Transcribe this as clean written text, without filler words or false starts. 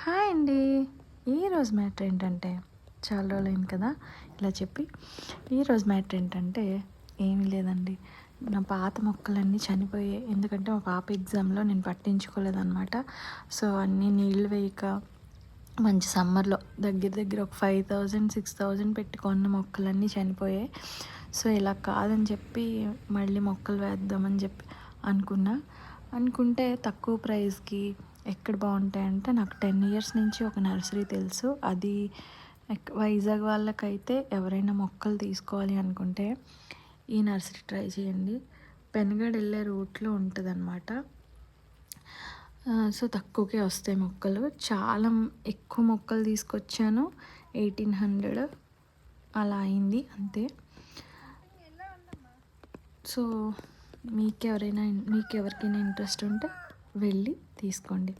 Hi అండి. ఈరోజు matter ఏంటంటే చాలా రోజులైంది కదా ఇలా చెప్పి. ఈరోజు మ్యాటర్ ఏంటంటే ఏమీ లేదండి. నా పాత మొక్కలన్నీ చనిపోయాయి. ఎందుకంటే మా పాప ఎగ్జామ్లో నేను పట్టించుకోలేదన్నమాట. సో అన్నీ నీళ్ళు వేయక మంచి సమ్మర్లో దగ్గర దగ్గర ఒక 5000 6000 పెట్టి కొన్న మొక్కలన్నీ చనిపోయాయి. సో ఇలా కాదని చెప్పి మళ్ళీ మొక్కలు వేద్దామని చెప్పి అనుకుంటే తక్కువ ప్రైస్కి ఎక్కడ బాగుంటాయంటే, నాకు 10 ఇయర్స్ నుంచి ఒక నర్సరీ తెలుసు. అది వైజాగ్ వాళ్ళకైతే ఎవరైనా మొక్కలు తీసుకోవాలి అనుకుంటే ఈ నర్సరీ ట్రై చేయండి. పెనుగడ వెళ్ళే రూట్లో ఉంటుందన్నమాట. సో తక్కువకే వస్తాయి మొక్కలు. చాలా ఎక్కువ మొక్కలు తీసుకొచ్చాను. 1800 అలా అయింది అంతే. సో మీకెవరికైనా ఇంట్రెస్ట్ ఉంటే వెళ్ళి తీసుకోండి.